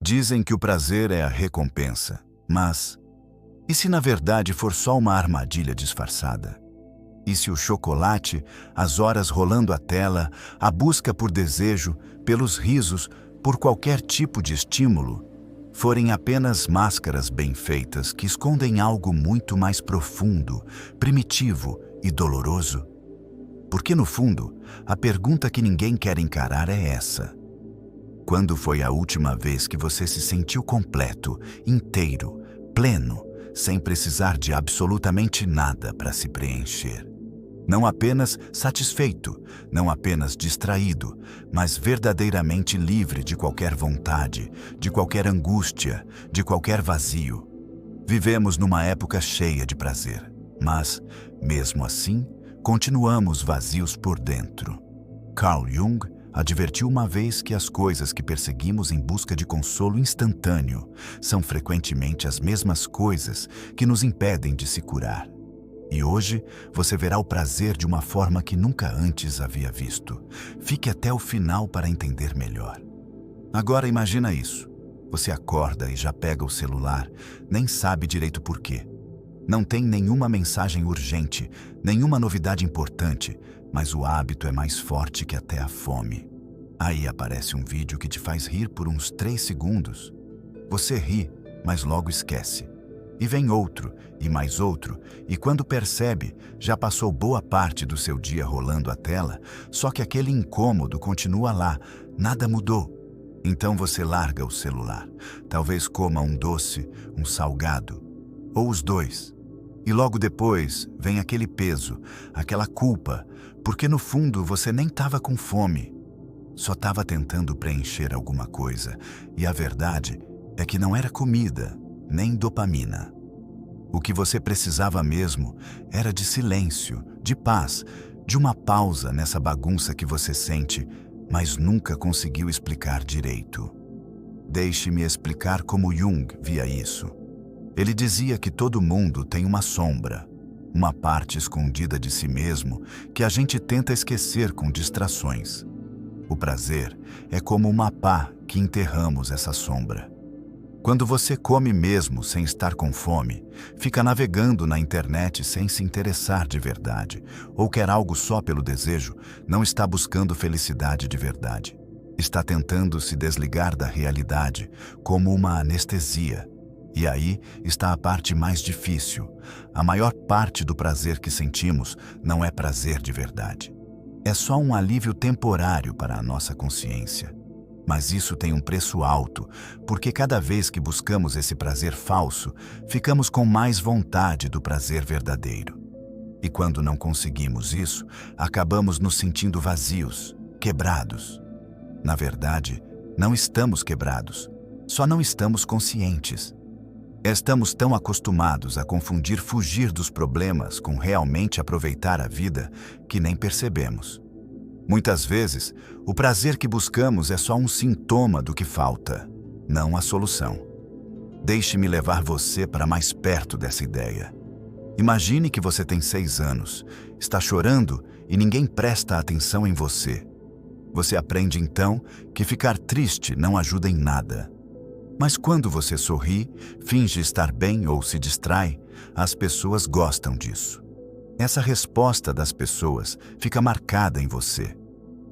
Dizem que o prazer é a recompensa, mas e se na verdade for só uma armadilha disfarçada? E se o chocolate, as horas rolando a tela, a busca por desejo, pelos risos, por qualquer tipo de estímulo, forem apenas máscaras bem feitas que escondem algo muito mais profundo, primitivo e doloroso? Porque no fundo, a pergunta que ninguém quer encarar é essa: quando foi a última vez que você se sentiu completo, inteiro, pleno, sem precisar de absolutamente nada para se preencher? Não apenas satisfeito, não apenas distraído, mas verdadeiramente livre de qualquer vontade, de qualquer angústia, de qualquer vazio. Vivemos numa época cheia de prazer, mas, mesmo assim, continuamos vazios por dentro. Carl Jung advertiu uma vez que as coisas que perseguimos em busca de consolo instantâneo são frequentemente as mesmas coisas que nos impedem de se curar. E hoje você verá o prazer de uma forma que nunca antes havia visto. Fique até o final para entender melhor. Agora imagina isso. Você acorda e já pega o celular, nem sabe direito por quê. Não tem nenhuma mensagem urgente, nenhuma novidade importante, mas o hábito é mais forte que até a fome. Aí aparece um vídeo que te faz rir por uns 3 segundos. Você ri, mas logo esquece. E vem outro, e mais outro, e quando percebe, já passou boa parte do seu dia rolando a tela, só que aquele incômodo continua lá, nada mudou. Então você larga o celular, talvez coma um doce, um salgado, ou os dois. E logo depois vem aquele peso, aquela culpa, porque no fundo você nem estava com fome, só estava tentando preencher alguma coisa, e a verdade é que não era comida, nem dopamina. O que você precisava mesmo era de silêncio, de paz, de uma pausa nessa bagunça que você sente, mas nunca conseguiu explicar direito. Deixe-me explicar como Jung via isso. Ele dizia que todo mundo tem uma sombra, uma parte escondida de si mesmo que a gente tenta esquecer com distrações. O prazer é como uma pá que enterramos essa sombra. Quando você come mesmo sem estar com fome, fica navegando na internet sem se interessar de verdade, ou quer algo só pelo desejo, não está buscando felicidade de verdade. Está tentando se desligar da realidade, como uma anestesia. E aí está a parte mais difícil. A maior parte do prazer que sentimos não é prazer de verdade. É só um alívio temporário para a nossa consciência. Mas isso tem um preço alto, porque cada vez que buscamos esse prazer falso, ficamos com mais vontade do prazer verdadeiro. E quando não conseguimos isso, acabamos nos sentindo vazios, quebrados. Na verdade, não estamos quebrados, só não estamos conscientes. Estamos tão acostumados a confundir fugir dos problemas com realmente aproveitar a vida que nem percebemos. Muitas vezes, o prazer que buscamos é só um sintoma do que falta, não a solução. Deixe-me levar você para mais perto dessa ideia. Imagine que você tem 6 anos, está chorando e ninguém presta atenção em você. Você aprende então que ficar triste não ajuda em nada. Mas quando você sorri, finge estar bem ou se distrai, as pessoas gostam disso. Essa resposta das pessoas fica marcada em você.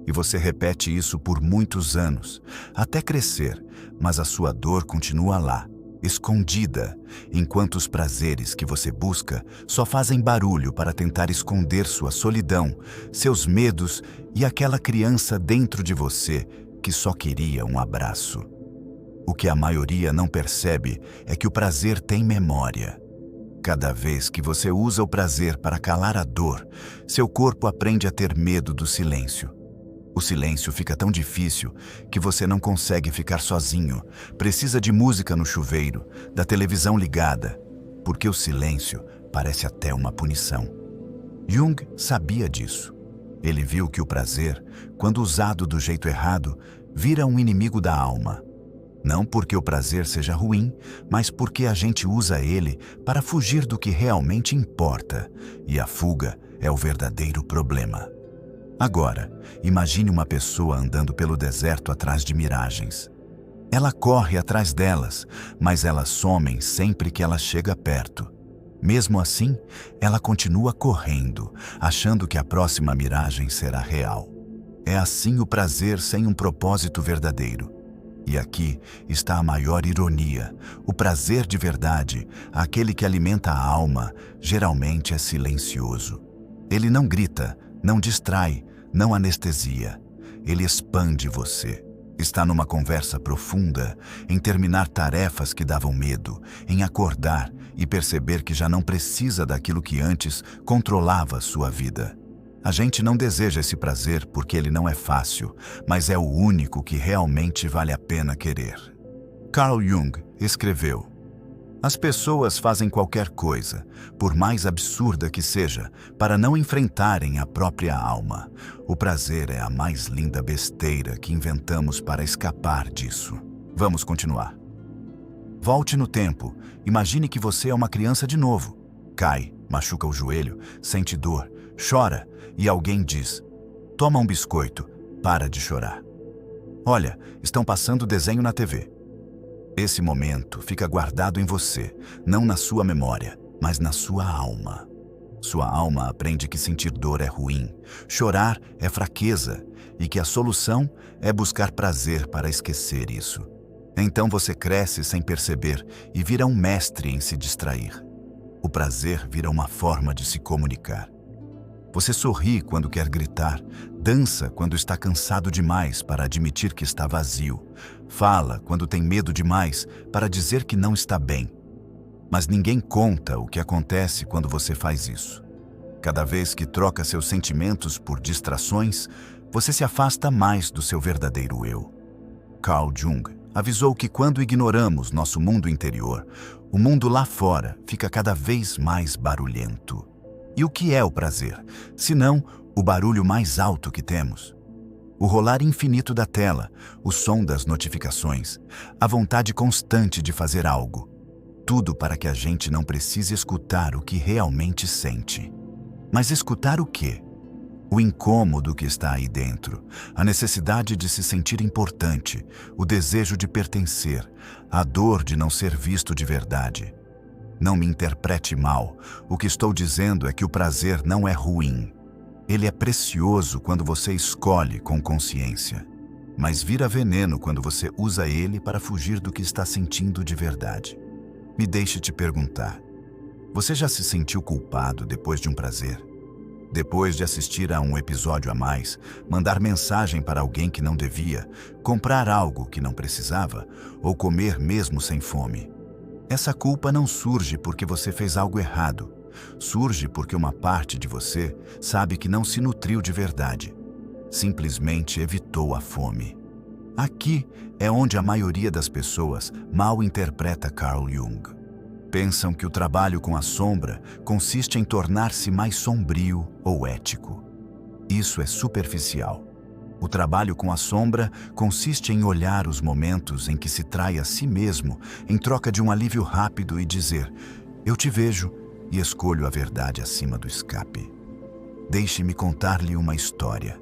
E você repete isso por muitos anos, até crescer, mas a sua dor continua lá, escondida, enquanto os prazeres que você busca só fazem barulho para tentar esconder sua solidão, seus medos e aquela criança dentro de você que só queria um abraço. O que a maioria não percebe é que o prazer tem memória. Cada vez que você usa o prazer para calar a dor, seu corpo aprende a ter medo do silêncio. O silêncio fica tão difícil que você não consegue ficar sozinho, precisa de música no chuveiro, da televisão ligada, porque o silêncio parece até uma punição. Jung sabia disso. Ele viu que o prazer, quando usado do jeito errado, vira um inimigo da alma. Não porque o prazer seja ruim, mas porque a gente usa ele para fugir do que realmente importa, e a fuga é o verdadeiro problema. Agora, imagine uma pessoa andando pelo deserto atrás de miragens. Ela corre atrás delas, mas elas somem sempre que ela chega perto. Mesmo assim, ela continua correndo, achando que a próxima miragem será real. É assim o prazer sem um propósito verdadeiro. E aqui está a maior ironia. O prazer de verdade, aquele que alimenta a alma, geralmente é silencioso. Ele não grita, não distrai, não anestesia. Ele expande você. Está numa conversa profunda, em terminar tarefas que davam medo, em acordar e perceber que já não precisa daquilo que antes controlava sua vida. A gente não deseja esse prazer porque ele não é fácil, mas é o único que realmente vale a pena querer. Carl Jung escreveu: as pessoas fazem qualquer coisa, por mais absurda que seja, para não enfrentarem a própria alma. O prazer é a mais linda besteira que inventamos para escapar disso. Vamos continuar. Volte no tempo. Imagine que você é uma criança de novo. Cai, machuca o joelho, sente dor, chora e alguém diz: toma um biscoito, para de chorar. Olha, estão passando desenho na TV. Esse momento fica guardado em você, não na sua memória, mas na sua alma. Sua alma aprende que sentir dor é ruim, chorar é fraqueza e que a solução é buscar prazer para esquecer isso. Então você cresce sem perceber e vira um mestre em se distrair. O prazer vira uma forma de se comunicar. Você sorri quando quer gritar, dança quando está cansado demais para admitir que está vazio, fala quando tem medo demais para dizer que não está bem. Mas ninguém conta o que acontece quando você faz isso. Cada vez que troca seus sentimentos por distrações, você se afasta mais do seu verdadeiro eu. Carl Jung avisou que quando ignoramos nosso mundo interior, o mundo lá fora fica cada vez mais barulhento. E o que é o prazer, senão o barulho mais alto que temos? O rolar infinito da tela, o som das notificações, a vontade constante de fazer algo. Tudo para que a gente não precise escutar o que realmente sente. Mas escutar o quê? O incômodo que está aí dentro, a necessidade de se sentir importante, o desejo de pertencer, a dor de não ser visto de verdade. Não me interprete mal, o que estou dizendo é que o prazer não é ruim. Ele é precioso quando você escolhe com consciência, mas vira veneno quando você usa ele para fugir do que está sentindo de verdade. Me deixe te perguntar, você já se sentiu culpado depois de um prazer? Depois de assistir a um episódio a mais, mandar mensagem para alguém que não devia, comprar algo que não precisava ou comer mesmo sem fome? Essa culpa não surge porque você fez algo errado. Surge porque uma parte de você sabe que não se nutriu de verdade. Simplesmente evitou a fome. Aqui é onde a maioria das pessoas mal interpreta Carl Jung. Pensam que o trabalho com a sombra consiste em tornar-se mais sombrio ou ético. Isso é superficial. O trabalho com a sombra consiste em olhar os momentos em que se trai a si mesmo em troca de um alívio rápido e dizer: eu te vejo e escolho a verdade acima do escape. Deixe-me contar-lhe uma história.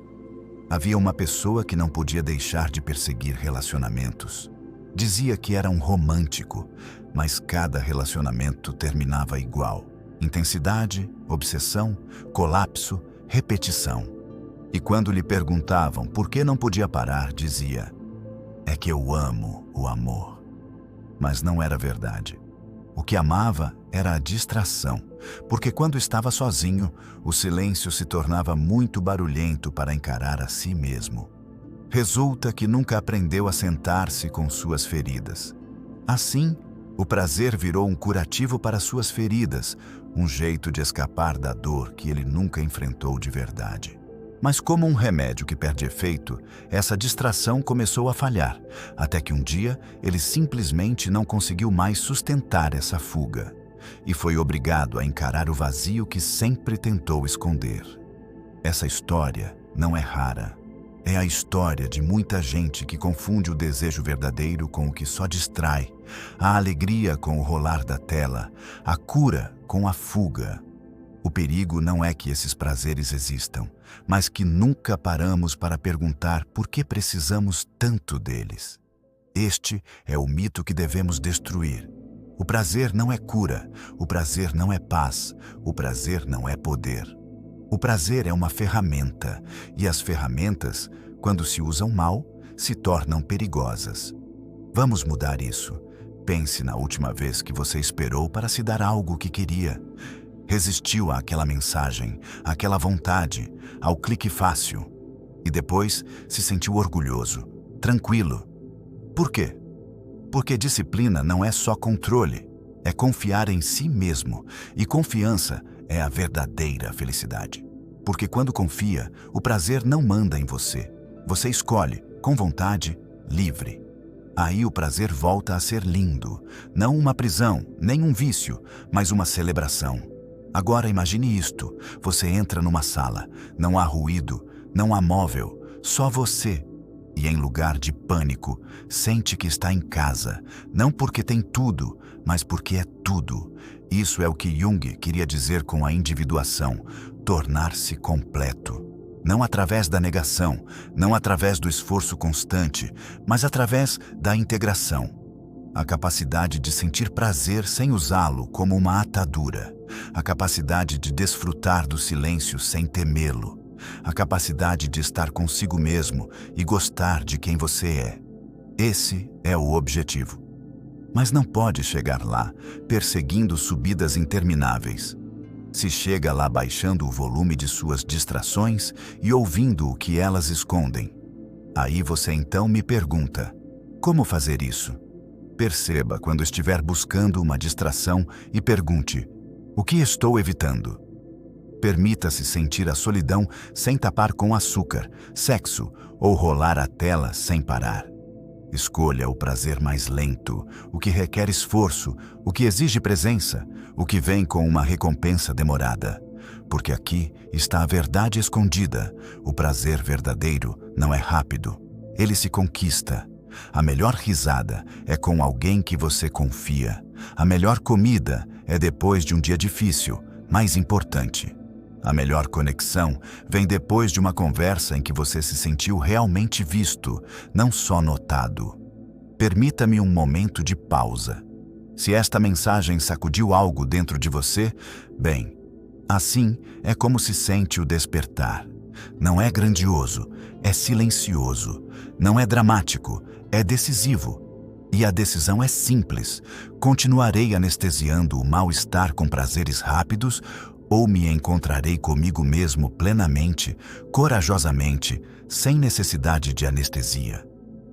Havia uma pessoa que não podia deixar de perseguir relacionamentos. Dizia que era um romântico, mas cada relacionamento terminava igual. Intensidade, obsessão, colapso, repetição. E quando lhe perguntavam por que não podia parar, dizia: é que eu amo o amor. Mas não era verdade. O que amava era a distração, porque quando estava sozinho, o silêncio se tornava muito barulhento para encarar a si mesmo. Resulta que nunca aprendeu a sentar-se com suas feridas. Assim, o prazer virou um curativo para suas feridas, um jeito de escapar da dor que ele nunca enfrentou de verdade. Mas como um remédio que perde efeito, essa distração começou a falhar, até que um dia ele simplesmente não conseguiu mais sustentar essa fuga e foi obrigado a encarar o vazio que sempre tentou esconder. Essa história não é rara. É a história de muita gente que confunde o desejo verdadeiro com o que só distrai, a alegria com o rolar da tela, a cura com a fuga. O perigo não é que esses prazeres existam, mas que nunca paramos para perguntar por que precisamos tanto deles. Este é o mito que devemos destruir. O prazer não é cura, o prazer não é paz, o prazer não é poder. O prazer é uma ferramenta, e as ferramentas, quando se usam mal, se tornam perigosas. Vamos mudar isso. Pense na última vez que você esperou para se dar algo que queria. Resistiu àquela mensagem, àquela vontade, ao clique fácil. E depois se sentiu orgulhoso, tranquilo. Por quê? Porque disciplina não é só controle, é confiar em si mesmo, e confiança é a verdadeira felicidade. Porque quando confia, o prazer não manda em você. Você escolhe, com vontade, livre. Aí o prazer volta a ser lindo, não uma prisão, nem um vício, mas uma celebração. Agora imagine isto, você entra numa sala, não há ruído, não há móvel, só você. E em lugar de pânico, sente que está em casa, não porque tem tudo, mas porque é tudo. Isso é o que Jung queria dizer com a individuação, tornar-se completo. Não através da negação, não através do esforço constante, mas através da integração. A capacidade de sentir prazer sem usá-lo como uma atadura. A capacidade de desfrutar do silêncio sem temê-lo. A capacidade de estar consigo mesmo e gostar de quem você é. Esse é o objetivo. Mas não pode chegar lá perseguindo subidas intermináveis. Se chega lá baixando o volume de suas distrações e ouvindo o que elas escondem. Aí você então me pergunta, como fazer isso? Perceba quando estiver buscando uma distração e pergunte, o que estou evitando? Permita-se sentir a solidão sem tapar com açúcar, sexo ou rolar a tela sem parar. Escolha o prazer mais lento, o que requer esforço, o que exige presença, o que vem com uma recompensa demorada. Porque aqui está a verdade escondida. O prazer verdadeiro não é rápido. Ele se conquista. A melhor risada é com alguém que você confia. A melhor comida é depois de um dia difícil, mais importante. A melhor conexão vem depois de uma conversa em que você se sentiu realmente visto, não só notado. Permita-me um momento de pausa. Se esta mensagem sacudiu algo dentro de você, bem, assim é como se sente o despertar. Não é grandioso, é silencioso. Não é dramático, é decisivo. E a decisão é simples. Continuarei anestesiando o mal-estar com prazeres rápidos ou me encontrarei comigo mesmo plenamente, corajosamente, sem necessidade de anestesia.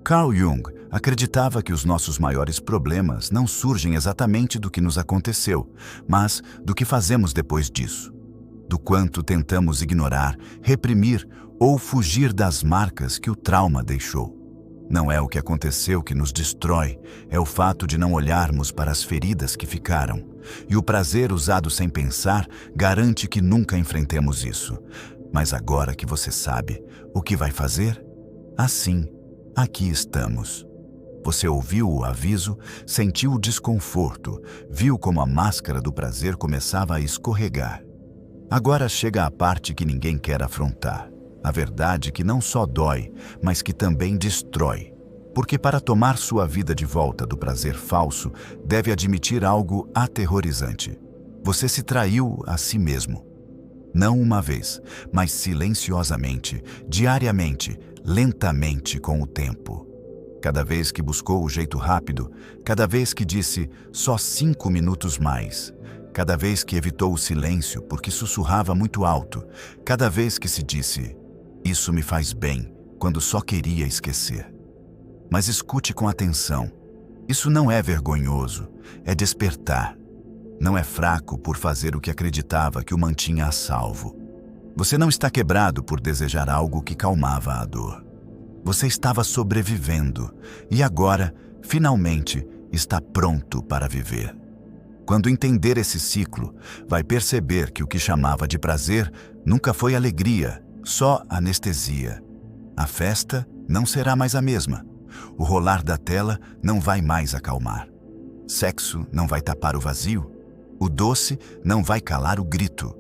Carl Jung acreditava que os nossos maiores problemas não surgem exatamente do que nos aconteceu, mas do que fazemos depois disso. Do quanto tentamos ignorar, reprimir ou fugir das marcas que o trauma deixou. Não é o que aconteceu que nos destrói, é o fato de não olharmos para as feridas que ficaram. E o prazer usado sem pensar garante que nunca enfrentemos isso. Mas agora que você sabe, o que vai fazer? Assim, aqui estamos. Você ouviu o aviso, sentiu o desconforto, viu como a máscara do prazer começava a escorregar. Agora chega a parte que ninguém quer afrontar. A verdade que não só dói, mas que também destrói. Porque para tomar sua vida de volta do prazer falso, deve admitir algo aterrorizante. Você se traiu a si mesmo. Não uma vez, mas silenciosamente, diariamente, lentamente com o tempo. Cada vez que buscou o jeito rápido, cada vez que disse só 5 minutos mais, cada vez que evitou o silêncio porque sussurrava muito alto, cada vez que se disse isso me faz bem, quando só queria esquecer. Mas escute com atenção. Isso não é vergonhoso, é despertar. Não é fraco por fazer o que acreditava que o mantinha a salvo. Você não está quebrado por desejar algo que calmava a dor. Você estava sobrevivendo e agora, finalmente, está pronto para viver. Quando entender esse ciclo, vai perceber que o que chamava de prazer nunca foi alegria, só anestesia. A festa não será mais a mesma. O rolar da tela não vai mais acalmar. Sexo não vai tapar o vazio. O doce não vai calar o grito.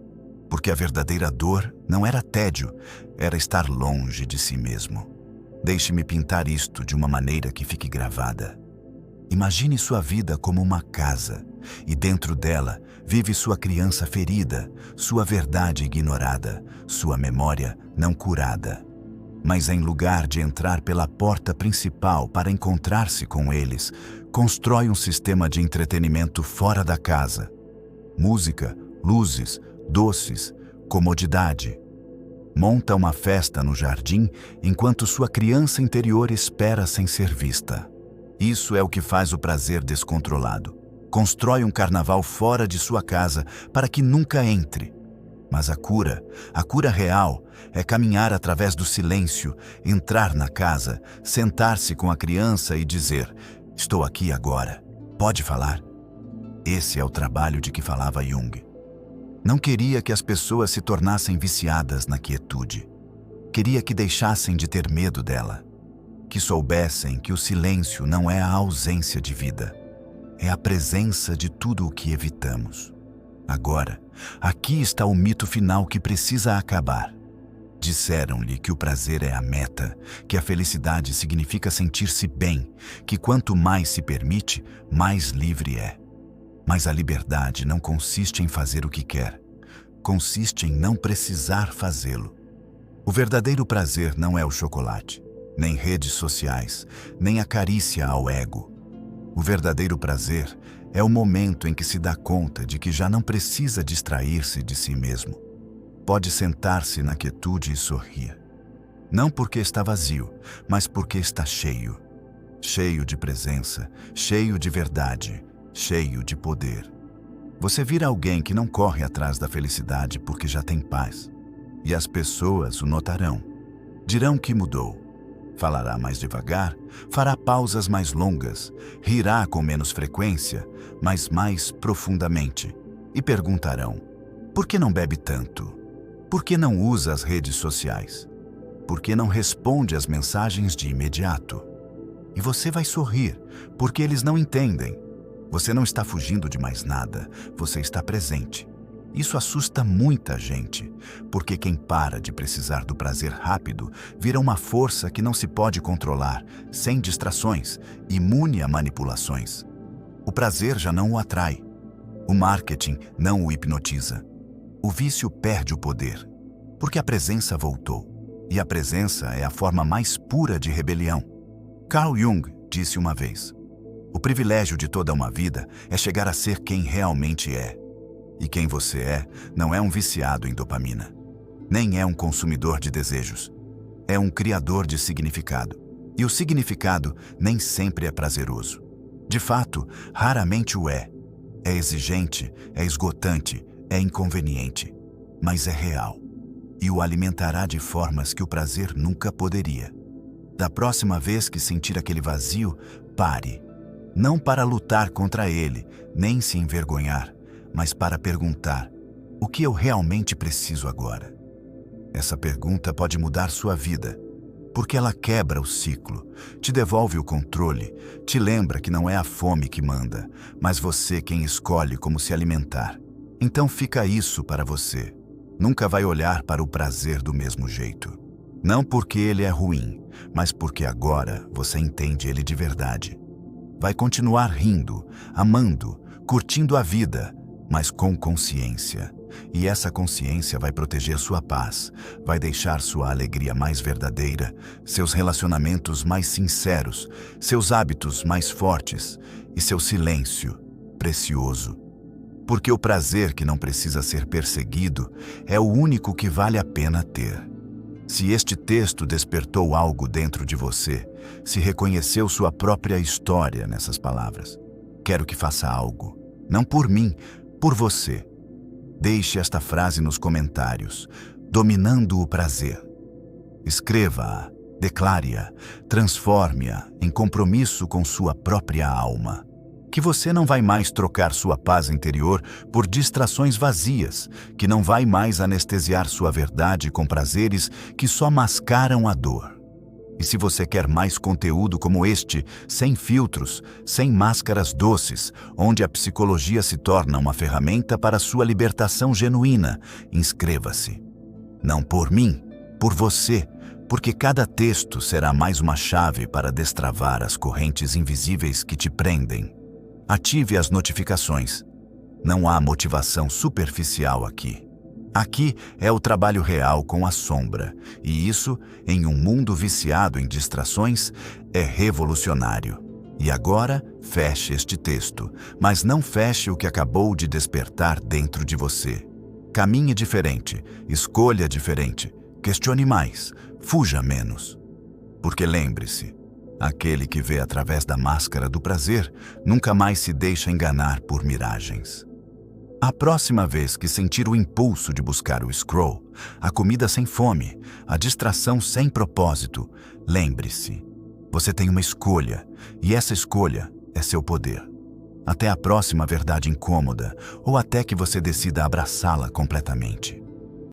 Porque a verdadeira dor não era tédio, era estar longe de si mesmo. Deixe-me pintar isto de uma maneira que fique gravada. Imagine sua vida como uma casa, e dentro dela vive sua criança ferida, sua verdade ignorada, sua memória não curada. Mas em lugar de entrar pela porta principal para encontrar-se com eles, constrói um sistema de entretenimento fora da casa. Música, luzes, doces, comodidade. Monta uma festa no jardim enquanto sua criança interior espera sem ser vista. Isso é o que faz o prazer descontrolado. Constrói um carnaval fora de sua casa para que nunca entre. Mas a cura real, é caminhar através do silêncio, entrar na casa, sentar-se com a criança e dizer: estou aqui agora, pode falar? Esse é o trabalho de que falava Jung. Não queria que as pessoas se tornassem viciadas na quietude. Queria que deixassem de ter medo dela. Que soubessem que o silêncio não é a ausência de vida, é a presença de tudo o que evitamos. Agora, aqui está o mito final que precisa acabar. Disseram-lhe que o prazer é a meta, que a felicidade significa sentir-se bem, que quanto mais se permite, mais livre é. Mas a liberdade não consiste em fazer o que quer, consiste em não precisar fazê-lo. O verdadeiro prazer não é o chocolate, nem redes sociais, nem a carícia ao ego. O verdadeiro prazer é o momento em que se dá conta de que já não precisa distrair-se de si mesmo. Pode sentar-se na quietude e sorrir. Não porque está vazio, mas porque está cheio. Cheio de presença, cheio de verdade, cheio de poder. Você vira alguém que não corre atrás da felicidade porque já tem paz. E as pessoas o notarão. Dirão que mudou. Falará mais devagar, fará pausas mais longas, rirá com menos frequência, mas mais profundamente. E perguntarão: por que não bebe tanto? Por que não usa as redes sociais? Por que não responde às mensagens de imediato? E você vai sorrir, porque eles não entendem. Você não está fugindo de mais nada, você está presente. Isso assusta muita gente, porque quem para de precisar do prazer rápido vira uma força que não se pode controlar, sem distrações, imune a manipulações. O prazer já não o atrai. O marketing não o hipnotiza. O vício perde o poder, porque a presença voltou. E a presença é a forma mais pura de rebelião. Carl Jung disse uma vez: o privilégio de toda uma vida é chegar a ser quem realmente é. E quem você é não é um viciado em dopamina, nem é um consumidor de desejos. É um criador de significado. E o significado nem sempre é prazeroso. De fato, raramente o é. É exigente, é esgotante, é inconveniente, mas é real. E o alimentará de formas que o prazer nunca poderia. Da próxima vez que sentir aquele vazio, pare. Não para lutar contra ele, nem se envergonhar, mas para perguntar: o que eu realmente preciso agora? Essa pergunta pode mudar sua vida, porque ela quebra o ciclo, te devolve o controle, te lembra que não é a fome que manda, mas você quem escolhe como se alimentar. Então fica isso para você. Nunca vai olhar para o prazer do mesmo jeito. Não porque ele é ruim, mas porque agora você entende ele de verdade. Vai continuar rindo, amando, curtindo a vida, mas com consciência. E essa consciência vai proteger sua paz, vai deixar sua alegria mais verdadeira, seus relacionamentos mais sinceros, seus hábitos mais fortes e seu silêncio precioso. Porque o prazer que não precisa ser perseguido é o único que vale a pena ter. Se este texto despertou algo dentro de você, se reconheceu sua própria história nessas palavras, quero que faça algo, não por mim, por você. Deixe esta frase nos comentários: dominando o prazer. Escreva-a, declare-a, transforme-a em compromisso com sua própria alma. Que você não vai mais trocar sua paz interior por distrações vazias, que não vai mais anestesiar sua verdade com prazeres que só mascaram a dor. E se você quer mais conteúdo como este, sem filtros, sem máscaras doces, onde a psicologia se torna uma ferramenta para sua libertação genuína, inscreva-se. Não por mim, por você, Porque cada texto será mais uma chave para destravar as correntes invisíveis que te prendem. Ative as notificações. Não há motivação superficial aqui. Aqui é o trabalho real com a sombra, e isso, em um mundo viciado em distrações, é revolucionário. E agora, feche este texto, mas não feche o que acabou de despertar dentro de você. Caminhe diferente, escolha diferente, questione mais, fuja menos. Porque lembre-se, aquele que vê através da máscara do prazer nunca mais se deixa enganar por miragens. A próxima vez que sentir o impulso de buscar o scroll, a comida sem fome, a distração sem propósito, lembre-se, você tem uma escolha, e essa escolha é seu poder. Até a próxima verdade incômoda, ou até que você decida abraçá-la completamente.